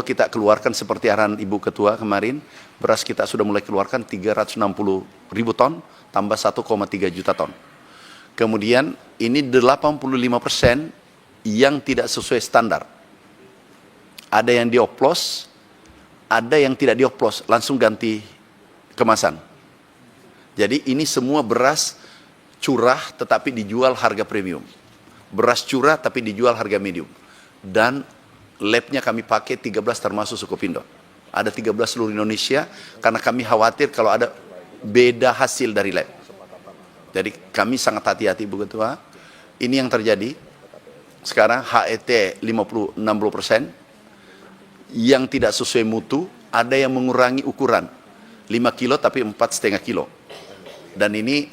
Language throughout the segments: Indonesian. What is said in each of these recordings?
kita keluarkan seperti arahan Ibu Ketua kemarin, beras kita sudah mulai keluarkan 360.000 ton, tambah 1,3 juta ton. Kemudian ini 85% yang tidak sesuai standar. Ada yang dioplos, ada yang tidak dioplos, langsung ganti kemasan. Jadi ini semua beras curah tetapi dijual harga premium. Beras curah tapi dijual harga medium. Dan labnya kami pakai 13 termasuk Sukopindo. Ada 13 seluruh Indonesia karena kami khawatir kalau ada beda hasil dari lab. Jadi kami sangat hati-hati Bu Ketua. Ini yang terjadi. Sekarang HET 60% yang tidak sesuai mutu, ada yang mengurangi ukuran 5 kilo tapi 4,5 kilo. Dan ini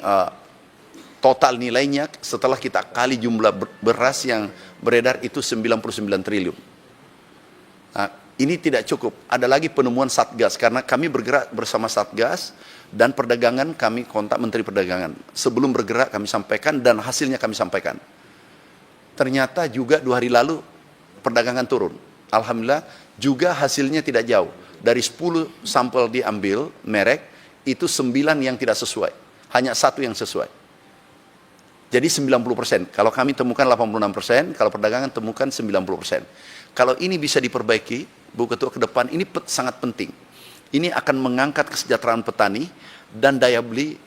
total nilainya setelah kita kali jumlah beras yang beredar itu 99 triliun. Nah, ini tidak cukup. Ada lagi penemuan Satgas karena kami bergerak bersama Satgas dan perdagangan, kami kontak Menteri Perdagangan. Sebelum bergerak kami sampaikan dan hasilnya kami sampaikan. Ternyata juga 2 hari lalu perdagangan turun. Alhamdulillah juga hasilnya tidak jauh. Dari 10 sampel diambil merek, itu 9 yang tidak sesuai. Hanya 1 yang sesuai. Jadi 90%. Kalau kami temukan 86%, kalau perdagangan temukan 90%. Kalau ini bisa diperbaiki, Bu Ketua, ke depan ini sangat penting. Ini akan mengangkat kesejahteraan petani dan daya beli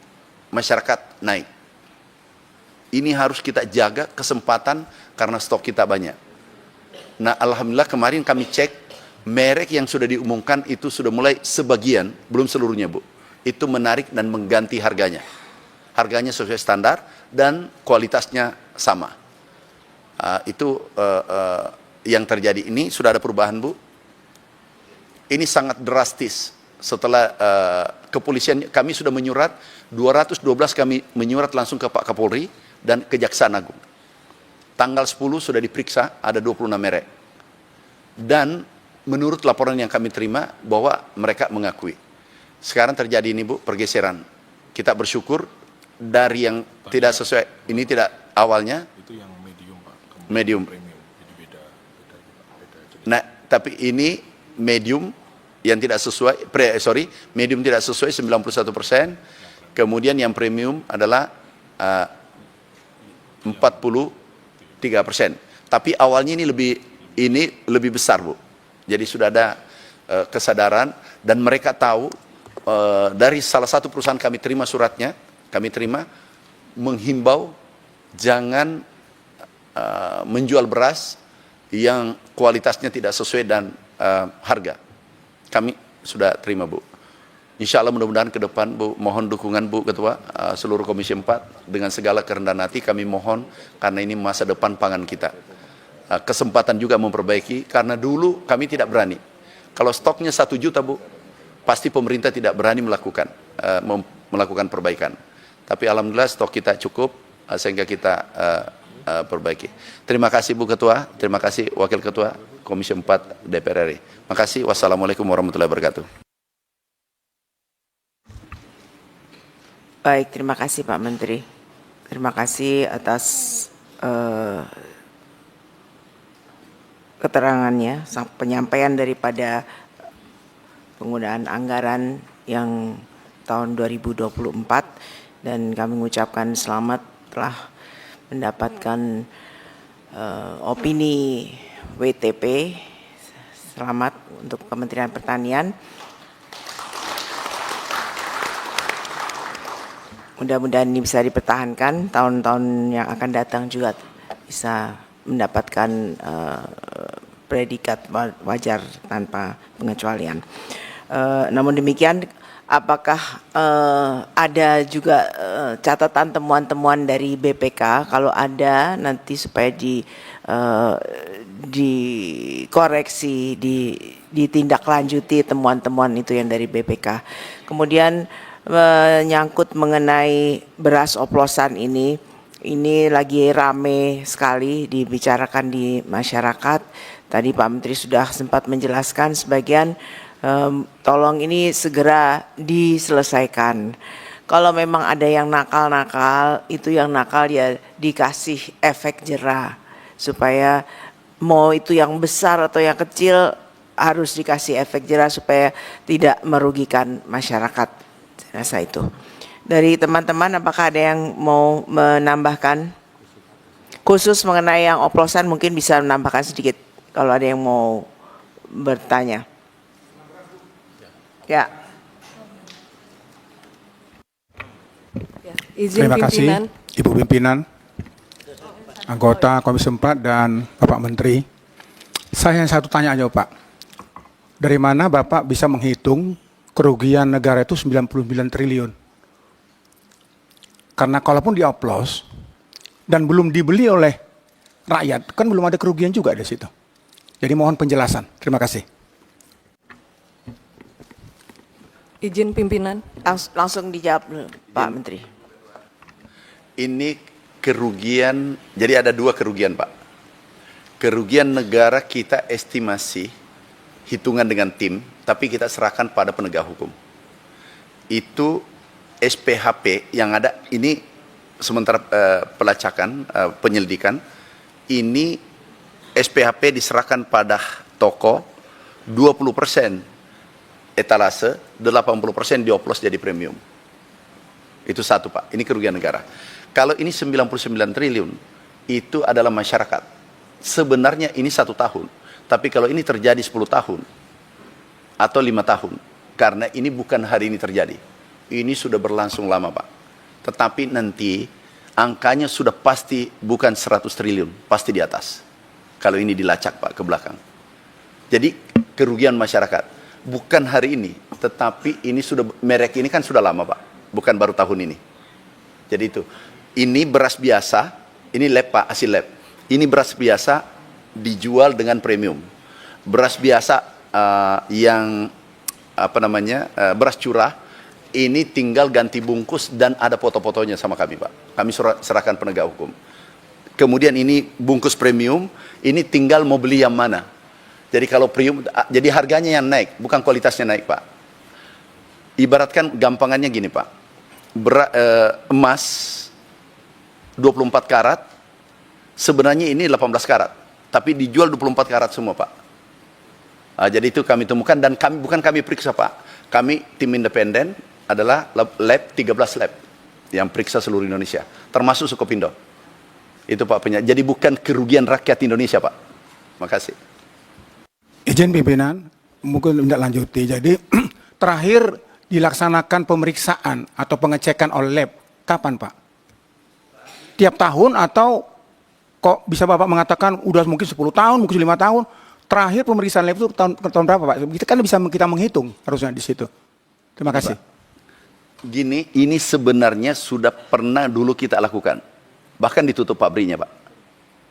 masyarakat naik. Ini harus kita jaga kesempatan karena stok kita banyak. Nah, alhamdulillah kemarin kami cek merek yang sudah diumumkan itu sudah mulai sebagian, belum seluruhnya Bu. Itu menarik dan mengganti harganya. Harganya sesuai standar dan kualitasnya sama. Yang terjadi ini sudah ada perubahan Bu. Ini sangat drastis. Setelah kepolisian kami sudah menyurat 212, kami menyurat langsung ke Pak Kapolri dan Kejaksaan Agung. Tanggal 10 sudah diperiksa, ada 26 merek. Dan menurut laporan yang kami terima bahwa mereka mengakui. Sekarang terjadi ini Bu, pergeseran. Kita bersyukur dari yang tidak sesuai, ini tidak awalnya. Itu yang medium Pak. Medium. Premium. Jadi beda. Nah, tapi ini medium yang tidak sesuai, medium tidak sesuai 91%. Kemudian yang premium adalah 43%. Tapi awalnya ini lebih besar Bu. Jadi sudah ada kesadaran dan mereka tahu dari salah satu perusahaan kami terima suratnya, kami terima menghimbau jangan menjual beras yang kualitasnya tidak sesuai dan harga. Kami sudah terima Bu. Insya Allah mudah-mudahan ke depan Bu, mohon dukungan Bu Ketua, seluruh Komisi 4 dengan segala kerendahan hati kami mohon karena ini masa depan pangan kita. Kesempatan juga memperbaiki karena dulu kami tidak berani. Kalau stoknya 1 juta Bu, pasti pemerintah tidak berani melakukan perbaikan. Tapi alhamdulillah stok kita cukup sehingga kita perbaiki. Terima kasih Bu Ketua, terima kasih Wakil Ketua Komisi 4 DPR RI. Terima kasih. Wassalamualaikum warahmatullahi wabarakatuh. Baik, terima kasih Pak Menteri. Terima kasih atas keterangannya, penyampaian daripada penggunaan anggaran yang tahun 2024 dan kami mengucapkan selamat telah mendapatkan opini WTP. Selamat untuk Kementerian Pertanian. Mudah-mudahan ini bisa dipertahankan, tahun-tahun yang akan datang juga bisa mendapatkan predikat wajar tanpa pengecualian. Namun demikian, apakah ada juga catatan temuan-temuan dari BPK? Kalau ada nanti supaya dikoreksi, ditindaklanjuti temuan-temuan itu yang dari BPK. Kemudian menyangkut mengenai beras oplosan ini lagi rame sekali dibicarakan di masyarakat. Tadi Pak Menteri sudah sempat menjelaskan sebagian, tolong ini segera diselesaikan. Kalau memang ada yang nakal-nakal, itu yang nakal ya dikasih efek jera supaya mau itu yang besar atau yang kecil harus dikasih efek jerah supaya tidak merugikan masyarakat. Saya rasa itu. Dari teman-teman, apakah ada yang mau menambahkan? Khusus mengenai yang oplosan mungkin bisa menambahkan sedikit kalau ada yang mau bertanya. Ya. Izin Terima pimpinan. kasih Ibu Pimpinan, anggota Komisi 4 dan Bapak Menteri. Saya yang satu tanya aja Pak, dari mana Bapak bisa menghitung kerugian negara itu 99 triliun? Karena kalaupun dioplos dan belum dibeli oleh rakyat, kan belum ada kerugian juga di situ. Jadi mohon penjelasan. Terima kasih. Izin pimpinan. Langsung dijawab dulu, Pak Menteri. Ini kerugian, jadi ada dua kerugian Pak. Kerugian negara kita estimasi, hitungan dengan tim, tapi kita serahkan pada penegak hukum. Itu SPHP yang ada, ini sementara pelacakan, penyelidikan, ini SPHP diserahkan pada toko, 20% etalase, 80% dioplos jadi premium. Itu satu Pak, ini kerugian negara. Kalau ini 99 triliun, itu adalah masyarakat. Sebenarnya ini 1 tahun, tapi kalau ini terjadi 10 tahun, atau 5 tahun, karena ini bukan hari ini terjadi. Ini sudah berlangsung lama Pak. Tetapi nanti, angkanya sudah pasti bukan 100 triliun, pasti di atas. Kalau ini dilacak Pak ke belakang. Jadi kerugian masyarakat, bukan hari ini, tetapi ini sudah, merek ini kan sudah lama Pak, bukan baru tahun ini. Jadi itu, ini beras biasa, ini lab Pak, hasil lab. Ini beras biasa dijual dengan premium. Beras biasa yang apa namanya, beras curah, ini tinggal ganti bungkus dan ada foto-fotonya sama kami Pak. Kami serahkan penegak hukum. Kemudian ini bungkus premium, ini tinggal mau beli yang mana. Jadi kalau premium, jadi harganya yang naik, bukan kualitasnya naik Pak. Ibaratkan gampangannya gini Pak, emas 24 karat, sebenarnya ini 18 karat, tapi dijual 24 karat semua Pak. Jadi itu kami temukan dan kami bukan kami periksa Pak. Kami tim independen adalah lab 13 lab yang periksa seluruh Indonesia, termasuk Sukopindo. Itu Pak jadi bukan kerugian rakyat Indonesia Pak. Makasih. Izin pimpinan, mungkin tidak lanjuti. Jadi terakhir dilaksanakan pemeriksaan atau pengecekan oleh lab, kapan Pak? Tiap tahun atau kok bisa Bapak mengatakan udah mungkin 10 tahun, mungkin 5 tahun? Terakhir pemeriksaan lab itu tahun berapa Pak? Kita kan bisa kita menghitung harusnya di situ. Terima kasih. Gini, ini sebenarnya sudah pernah dulu kita lakukan. Bahkan ditutup pabriknya Pak.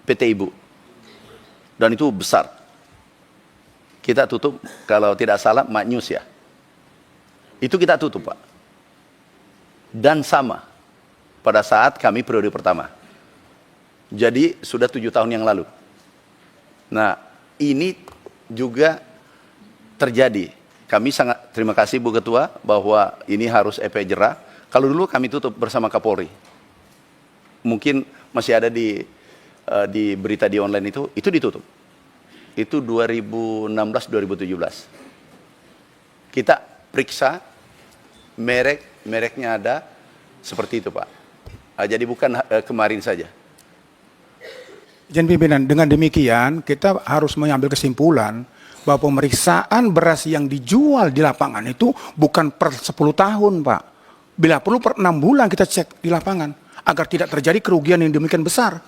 PT Ibu. Dan itu besar. Kita tutup, kalau tidak salah, Maknyus ya. Itu kita tutup Pak. Dan sama, pada saat kami periode pertama. Jadi sudah 7 tahun yang lalu. Nah, ini juga terjadi. Kami sangat terima kasih Bu Ketua bahwa ini harus efek jerah. Kalau dulu kami tutup bersama Kapolri. Mungkin masih ada di berita di online itu ditutup. Itu 2016-2017. Kita periksa mereknya ada seperti itu Pak. Jadi bukan kemarin saja. Izin pimpinan, dengan demikian kita harus mengambil kesimpulan bahwa pemeriksaan beras yang dijual di lapangan itu bukan per 10 tahun Pak. Bila perlu per 6 bulan kita cek di lapangan agar tidak terjadi kerugian yang demikian besar.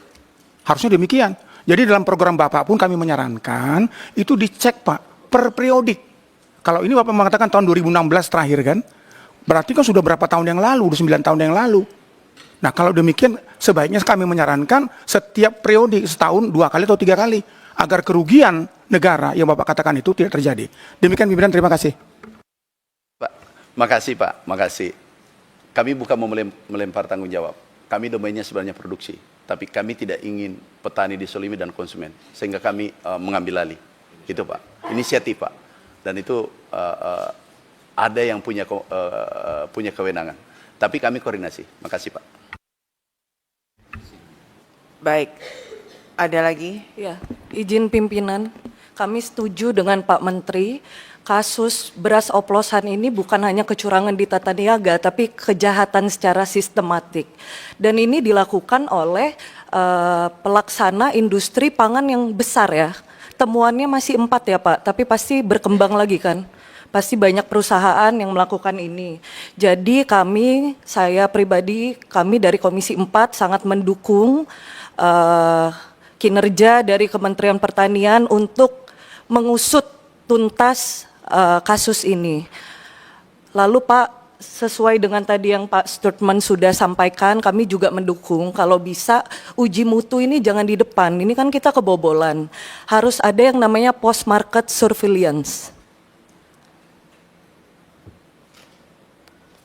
Harusnya demikian. Jadi dalam program Bapak pun kami menyarankan itu dicek Pak per periodik. Kalau ini Bapak mengatakan tahun 2016 terakhir kan, berarti kan sudah berapa tahun yang lalu, 9 tahun yang lalu. Nah kalau demikian sebaiknya kami menyarankan setiap periode setahun 2 kali atau 3 kali agar kerugian negara yang Bapak katakan itu tidak terjadi. Demikian pimpinan, terima kasih. Pak, makasih Pak, makasih. Kami bukan mau melempar tanggung jawab. Kami domainnya sebenarnya produksi, tapi kami tidak ingin petani disolimi dan konsumen, sehingga kami mengambil alih. Itu Pak, inisiatif Pak, dan itu ada yang punya kewenangan. Tapi kami koordinasi. Makasih Pak. Baik, ada lagi? Ya, izin pimpinan. kami setuju dengan Pak Menteri, kasus beras oplosan ini bukan hanya kecurangan di tata niaga, tapi kejahatan secara sistematik. Dan ini dilakukan oleh pelaksana industri pangan yang besar ya. Temuannya masih 4 ya Pak, tapi pasti berkembang lagi kan. Pasti banyak perusahaan yang melakukan ini. Jadi saya pribadi, kami dari Komisi 4 sangat mendukung kinerja dari Kementerian Pertanian untuk mengusut tuntas kasus ini. Lalu Pak, sesuai dengan tadi yang Pak Sturtman sudah sampaikan, kami juga mendukung kalau bisa uji mutu ini jangan di depan. Ini kan kita kebobolan. Harus ada yang namanya post market surveillance.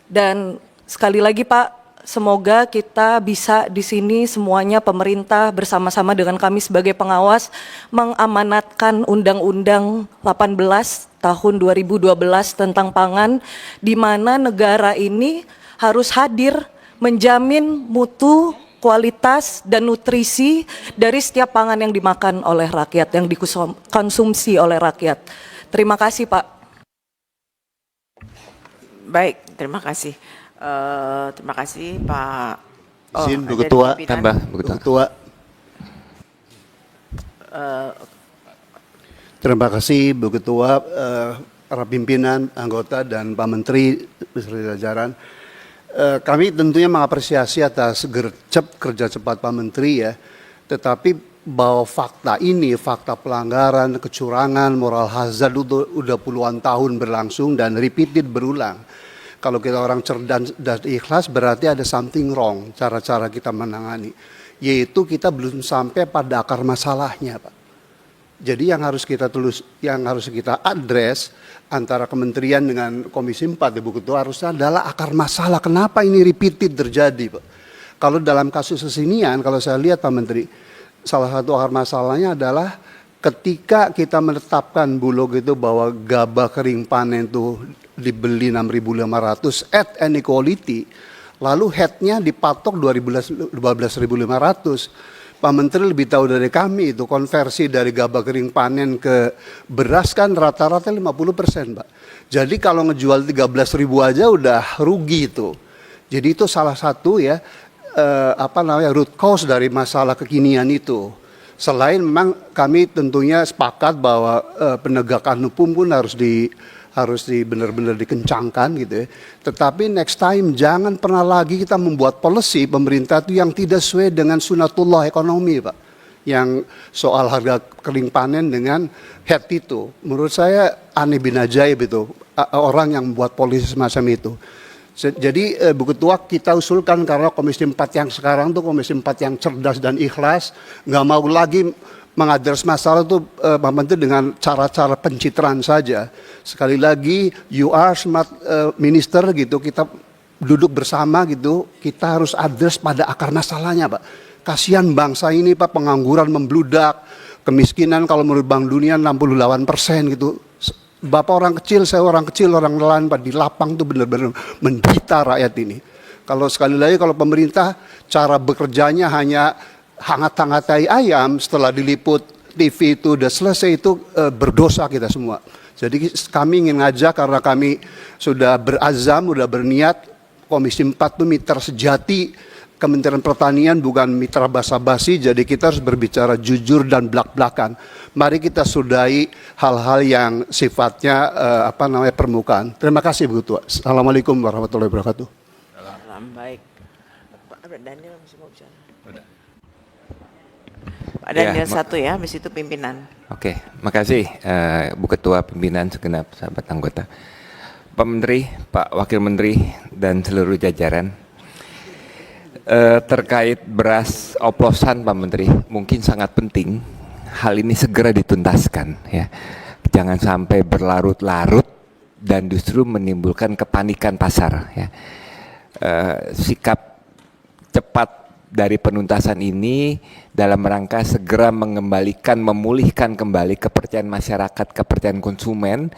Dan sekali lagi Pak, semoga kita bisa di sini semuanya pemerintah bersama-sama dengan kami sebagai pengawas mengamanatkan Undang-Undang 18 tahun 2012 tentang pangan, di mana negara ini harus hadir menjamin mutu, kualitas, dan nutrisi dari setiap pangan yang dimakan oleh rakyat, yang dikonsumsi oleh rakyat. Terima kasih Pak. Baik, terima kasih. Terima kasih Pak. Izin Bu ada Ketua, pimpinan. tambah Bu Ketua. Terima kasih Bu Ketua, para pimpinan, anggota, dan Pak Menteri beserta jajaran. Kami tentunya mengapresiasi atas gercep kerja cepat Pak Menteri ya, tetapi bahwa fakta ini, fakta pelanggaran, kecurangan, moral hazard itu udah puluhan tahun berlangsung dan repeated berulang. Kalau kita orang cerdas dan ikhlas berarti ada something wrong cara-cara kita menangani. Yaitu kita belum sampai pada akar masalahnya Pak. Jadi yang harus kita address antara kementerian dengan Komisi 4 Ibu Ketua harusnya adalah akar masalah. Kenapa ini repeated terjadi Pak? Kalau dalam kasus kesinian, kalau saya lihat Pak Menteri, salah satu akar masalahnya adalah ketika kita menetapkan Bulog itu bahwa gabah kering panen itu dibeli 6.500 at any quality, lalu headnya dipatok 12.500. Pak Menteri lebih tahu dari kami itu konversi dari gabah kering panen ke beras kan rata-rata 50% Pak. Jadi kalau ngejual 13.000 aja udah rugi itu. Jadi itu salah satu ya root cause dari masalah kekinian itu. Selain memang kami tentunya sepakat bahwa penegakan hukum pun harus benar-benar dikencangkan gitu ya. Tetapi next time jangan pernah lagi kita membuat policy pemerintah itu yang tidak sesuai dengan sunatullah ekonomi Pak. Yang soal harga kering panen dengan head itu. Menurut saya aneh bin ajaib itu orang yang membuat polisi semacam itu. Jadi Bu Ketua kita usulkan karena Komisi 4 yang sekarang tuh Komisi 4 yang cerdas dan ikhlas, nggak mau lagi mengadres masalah itu Pak Menteri dengan cara-cara pencitraan saja. Sekali lagi you are smart minister gitu, kita duduk bersama gitu, kita harus address pada akar masalahnya Pak. Kasihan bangsa ini Pak, pengangguran membludak, kemiskinan kalau menurut Bank Dunia 68% gitu. Bapak orang kecil, saya orang kecil, orang nelayan Pak, di lapang tuh benar-benar menderita rakyat ini. Kalau sekali lagi kalau pemerintah cara bekerjanya hanya hangat-hangatai ayam setelah diliput TV itu udah selesai itu berdosa kita semua. Jadi kami ingin ngajak karena kami sudah berazam, sudah berniat Komisi 4 itu mitra sejati Kementerian Pertanian bukan mitra basa-basi, jadi kita harus berbicara jujur dan belak-belakan. Mari kita sudahi hal-hal yang sifatnya permukaan. Terima kasih Bu Ketua. Assalamualaikum warahmatullahi wabarakatuh. Baik. Pak Daniel masih mau bicara. Pak Daniel satu ya, habis itu pimpinan. Oke, makasih Bu Ketua, pimpinan, segenap sahabat anggota. Pak Menteri, Pak Wakil Menteri, dan seluruh jajaran. Terkait beras oplosan Pak Menteri, mungkin sangat penting hal ini segera dituntaskan ya. Jangan sampai berlarut-larut dan justru menimbulkan kepanikan pasar ya. Sikap cepat dari penuntasan ini dalam rangka segera memulihkan kembali kepercayaan masyarakat, kepercayaan konsumen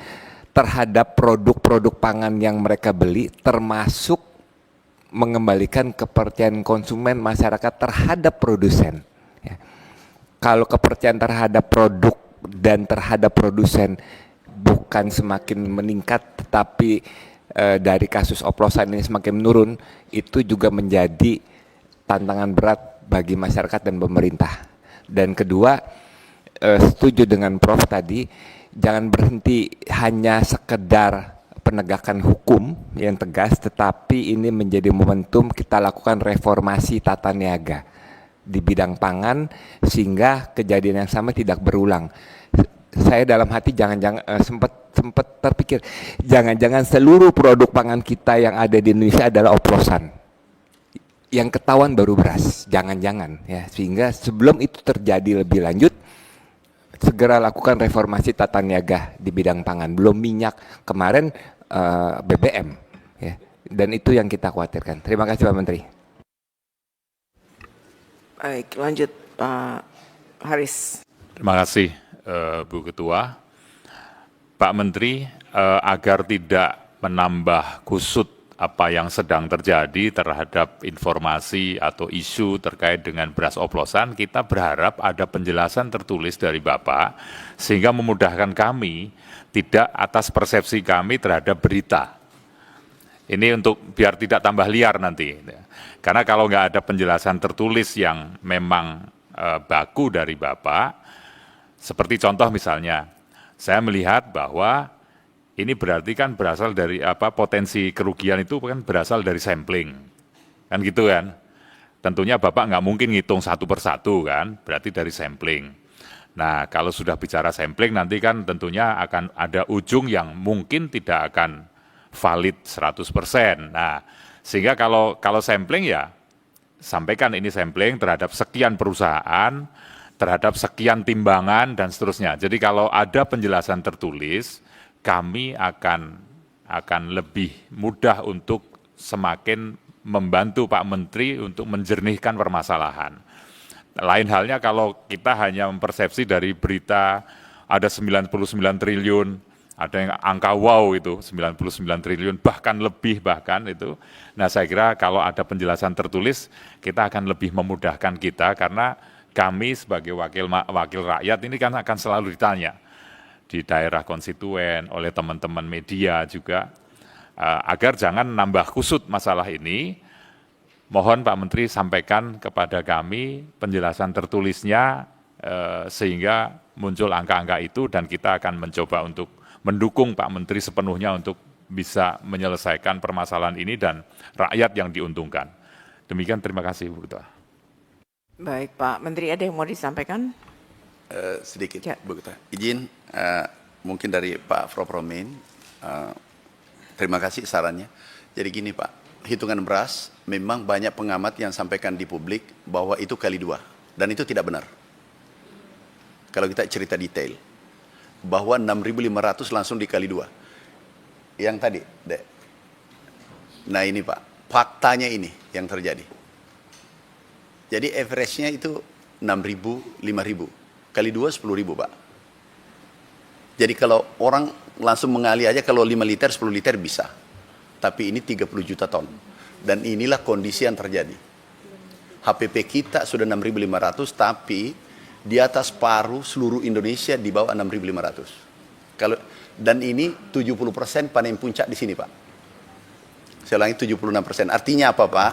terhadap produk-produk pangan yang mereka beli, termasuk mengembalikan kepercayaan konsumen masyarakat terhadap produsen. Ya. Kalau kepercayaan terhadap produk dan terhadap produsen bukan semakin meningkat, tetapi dari kasus oplosan ini semakin menurun, itu juga menjadi tantangan berat bagi masyarakat dan pemerintah. Dan kedua, setuju dengan Prof tadi, jangan berhenti hanya sekedar penegakan hukum yang tegas, tetapi ini menjadi momentum kita lakukan reformasi tata niaga di bidang pangan sehingga kejadian yang sama tidak berulang. Saya dalam hati jangan-jangan sempat terpikir jangan-jangan seluruh produk pangan kita yang ada di Indonesia adalah oplosan. Yang ketahuan baru beras, jangan-jangan ya. Sehingga sebelum itu terjadi lebih lanjut, segera lakukan reformasi tata niaga di bidang pangan. Belum minyak, kemarin BBM ya. Dan itu yang kita khawatirkan. Terima kasih Pak Menteri. Baik, lanjut Pak Haris. Terima kasih Bu Ketua. Pak Menteri, agar tidak menambah kusut apa yang sedang terjadi terhadap informasi atau isu terkait dengan beras oplosan, kita berharap ada penjelasan tertulis dari Bapak sehingga memudahkan kami tidak atas persepsi kami terhadap berita. Ini untuk biar tidak tambah liar nanti. Karena kalau nggak ada penjelasan tertulis yang memang baku dari Bapak, seperti contoh misalnya, saya melihat bahwa ini berarti kan berasal dari potensi kerugian itu kan berasal dari sampling, kan gitu kan. Tentunya Bapak nggak mungkin ngitung satu persatu kan, berarti dari sampling. Nah kalau sudah bicara sampling nanti kan tentunya akan ada ujung yang mungkin tidak akan valid 100%. Nah sehingga kalau sampling ya sampaikan ini sampling terhadap sekian perusahaan, terhadap sekian timbangan dan seterusnya. Jadi kalau ada penjelasan tertulis, kami akan lebih mudah untuk semakin membantu Pak Menteri untuk menjernihkan permasalahan. Lain halnya kalau kita hanya mempersepsi dari berita ada 99 triliun, ada yang angka wow itu 99 triliun, bahkan lebih bahkan itu. Nah saya kira kalau ada penjelasan tertulis, kita akan lebih memudahkan kita karena kami sebagai wakil rakyat ini kan akan selalu ditanya di daerah konstituen, oleh teman-teman media juga, agar jangan nambah kusut masalah ini, mohon Pak Menteri sampaikan kepada kami penjelasan tertulisnya, sehingga muncul angka-angka itu dan kita akan mencoba untuk mendukung Pak Menteri sepenuhnya untuk bisa menyelesaikan permasalahan ini dan rakyat yang diuntungkan. Demikian, terima kasih Bu Ketua. Baik Pak Menteri, ada yang mau disampaikan? Sedikit, Ya. Bu Ketua. Izin mungkin dari Pak Prof. Romain, terima kasih sarannya. Jadi gini Pak, hitungan beras memang banyak pengamat yang sampaikan di publik bahwa itu kali 2, dan itu tidak benar. Kalau kita cerita detail, bahwa 6.500 langsung dikali 2. Yang tadi, Dek. Nah ini Pak, faktanya ini yang terjadi. Jadi average-nya itu 6.000, 5.000. Kali 2, 10.000 Pak. Jadi kalau orang langsung mengalih aja kalau 5 liter, 10 liter bisa. Tapi ini 30 juta ton. Dan inilah kondisi yang terjadi. HPP kita sudah 6.500, tapi di atas paruh seluruh Indonesia di bawah 6.500. Dan ini 70% panen puncak di sini Pak. Saya ulangi 76%. Artinya apa Pak?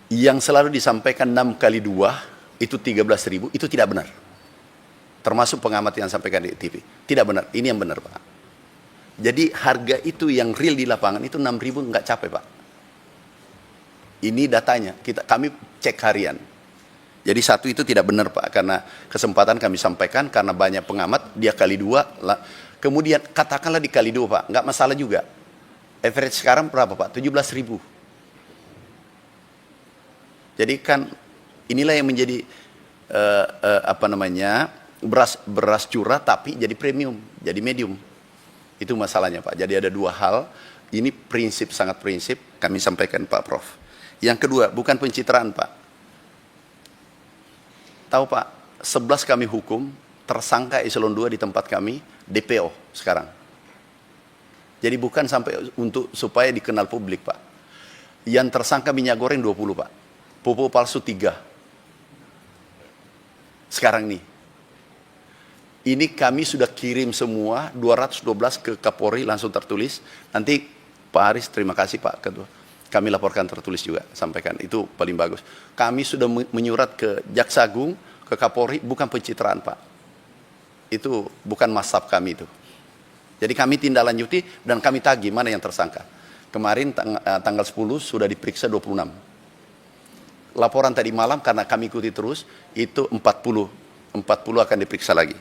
Yang selalu disampaikan 6 kali 2 itu 13.000, itu tidak benar. Termasuk pengamat yang sampaikan di TV. Tidak benar, ini yang benar Pak. Jadi harga itu yang real di lapangan itu 6.000 nggak capek Pak. Ini datanya, kami cek harian. Jadi satu itu tidak benar Pak, karena kesempatan kami sampaikan, karena banyak pengamat, dia kali 2, kemudian katakanlah dikali 2 Pak, nggak masalah juga. Average sekarang berapa Pak? 17.000. Jadi kan inilah yang menjadi beras curah tapi jadi premium, jadi medium. Itu masalahnya Pak. Jadi ada 2 hal. Ini prinsip, sangat prinsip kami sampaikan Pak Prof. Yang kedua, bukan pencitraan Pak. Tahu Pak, 11 kami hukum, tersangka eselon 2 di tempat kami, DPO sekarang. Jadi bukan sampai supaya dikenal publik Pak. Yang tersangka minyak goreng 20 Pak. Pupuk palsu 3. Sekarang nih. Ini kami sudah kirim semua 212 ke Kapolri langsung tertulis. Nanti Pak Haris, terima kasih Pak Ketua. Kami laporkan tertulis juga, sampaikan. Itu paling bagus. Kami sudah menyurat ke Jaksa Agung, ke Kapolri, bukan pencitraan Pak. Itu bukan masab kami itu. Jadi kami tindak lanjuti dan kami tagih mana yang tersangka. Kemarin tanggal 10 sudah diperiksa 26. Laporan tadi malam karena kami ikuti terus, itu 40 akan diperiksa lagi.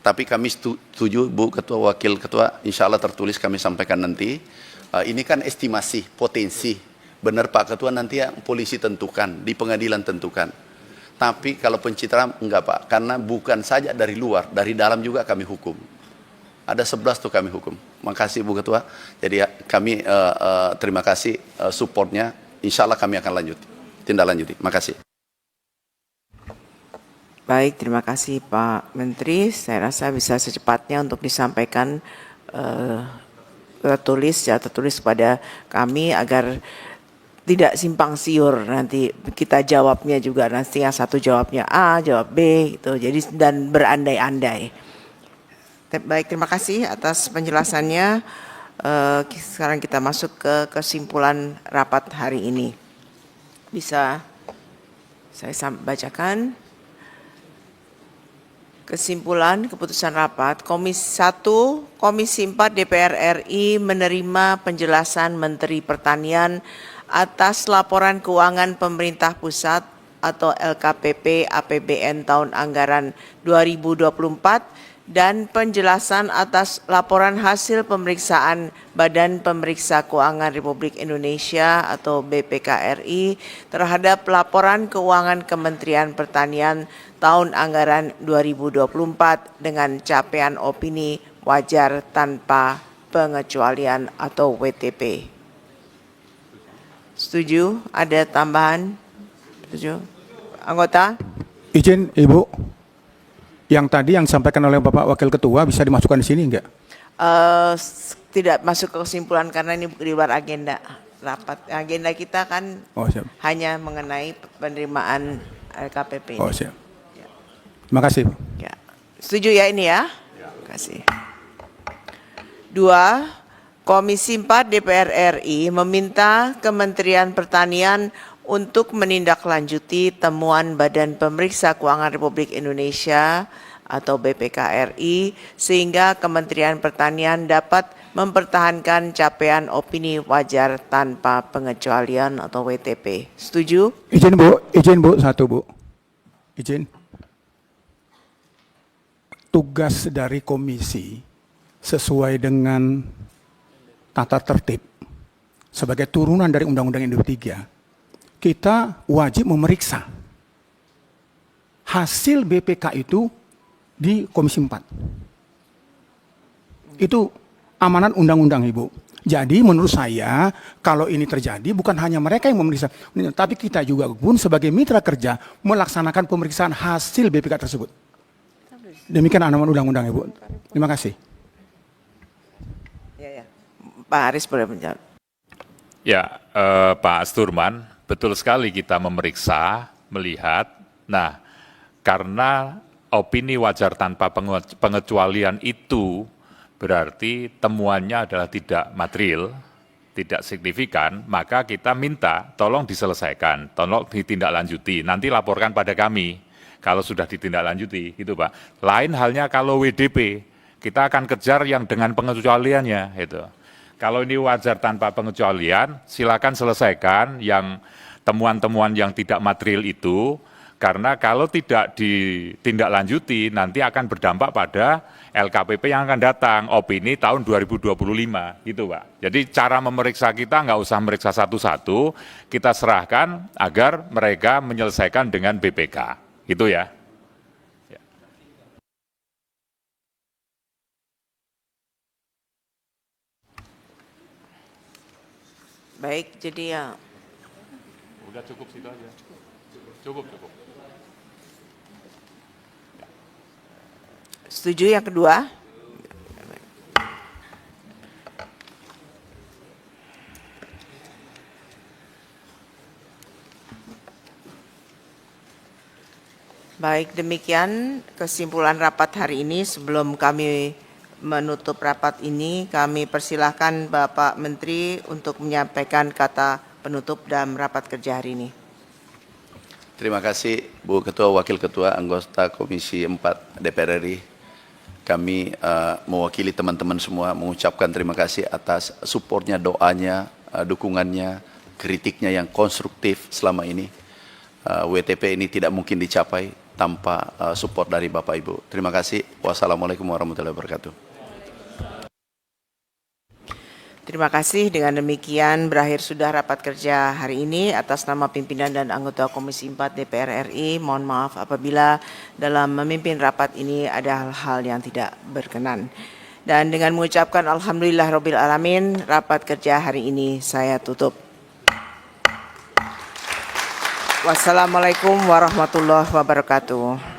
Tapi kami setuju Bu Ketua, Wakil Ketua, insya Allah tertulis kami sampaikan nanti. Ini kan estimasi, potensi. Benar Pak Ketua, nanti yang polisi tentukan, di pengadilan tentukan. Tapi kalau pencitraan enggak Pak, karena bukan saja dari luar, dari dalam juga kami hukum. Ada 11 tuh kami hukum. Makasih Bu Ketua. Jadi kami terima kasih supportnya. Insya Allah kami akan tindak lanjuti. Makasih. Baik, terima kasih Pak Menteri. Saya rasa bisa secepatnya untuk disampaikan secara tertulis kepada kami agar tidak simpang siur, nanti kita jawabnya juga, nanti yang satu jawabnya A, jawab B gitu. Jadi dan berandai-andai. Baik, terima kasih atas penjelasannya. Sekarang kita masuk ke kesimpulan rapat hari ini. Bisa saya bacakan. Kesimpulan keputusan rapat, Komisi 1, Komisi 4 DPR RI menerima penjelasan Menteri Pertanian atas laporan keuangan pemerintah pusat atau LKPP APBN tahun anggaran 2024 dan penjelasan atas laporan hasil pemeriksaan Badan Pemeriksa Keuangan Republik Indonesia atau BPKRI terhadap laporan keuangan Kementerian Pertanian tahun anggaran 2024 dengan capaian opini wajar tanpa pengecualian atau WTP. Setuju? Ada tambahan? Setuju? Anggota? Izin Ibu, yang tadi yang disampaikan oleh Bapak Wakil Ketua bisa dimasukkan di sini enggak? Tidak masuk ke kesimpulan karena ini di luar agenda rapat. Agenda kita kan Siap. hanya mengenai penerimaan LKPP ini. Siap. Terima kasih. Ya. Setuju ya ini ya? Terima kasih. 2. Komisi 4 DPR RI meminta Kementerian Pertanian untuk menindaklanjuti temuan Badan Pemeriksa Keuangan Republik Indonesia atau BPKRI sehingga Kementerian Pertanian dapat mempertahankan capaian opini wajar tanpa pengecualian atau WTP. Setuju? Izin Bu, satu Bu. Izin. Tugas dari komisi sesuai dengan tata tertib sebagai turunan dari Undang-Undang Md 3, kita wajib memeriksa hasil BPK itu di Komisi 4. Itu amanat undang-undang Ibu. Jadi menurut saya kalau ini terjadi bukan hanya mereka yang memeriksa, tapi kita juga pun sebagai mitra kerja melaksanakan pemeriksaan hasil BPK tersebut. Demikian amanat undang-undang Ibu. Terima kasih. Ya. Pak Haris boleh menjawab. Ya, Pak Asturman, betul sekali kita memeriksa, melihat. Nah, karena opini wajar tanpa pengecualian itu berarti temuannya adalah tidak material, tidak signifikan, maka kita minta tolong diselesaikan, tolong ditindaklanjuti, nanti laporkan pada kami kalau sudah ditindaklanjuti, gitu Pak. Lain halnya kalau WDP, kita akan kejar yang dengan pengecualiannya, gitu. Kalau ini wajar tanpa pengecualian, silakan selesaikan yang temuan-temuan yang tidak material itu, karena kalau tidak ditindaklanjuti, nanti akan berdampak pada LKPP yang akan datang, opini tahun 2025, gitu Pak. Jadi cara memeriksa kita nggak usah meriksa satu-satu, kita serahkan agar mereka menyelesaikan dengan BPK. Gitu ya. Baik, jadi ya. Udah cukup situ aja. Cukup. Setuju yang kedua? Baik, demikian kesimpulan rapat hari ini. Sebelum kami menutup rapat ini, kami persilahkan Bapak Menteri untuk menyampaikan kata penutup dalam rapat kerja hari ini. Terima kasih Bu Ketua, Wakil Ketua, anggota Komisi 4 DPR RI. Kami mewakili teman-teman semua mengucapkan terima kasih atas supportnya, doanya, dukungannya, kritiknya yang konstruktif selama ini. WTP ini tidak mungkin dicapai tanpa support dari Bapak Ibu. Terima kasih. Wassalamualaikum warahmatullahi wabarakatuh. Terima kasih. Dengan demikian berakhir sudah rapat kerja hari ini. Atas nama pimpinan dan anggota Komisi 4 DPR RI, mohon maaf apabila dalam memimpin rapat ini ada hal-hal yang tidak berkenan. Dan dengan mengucapkan Alhamdulillahirabbil alamin, rapat kerja hari ini saya tutup. Wassalamualaikum warahmatullahi wabarakatuh.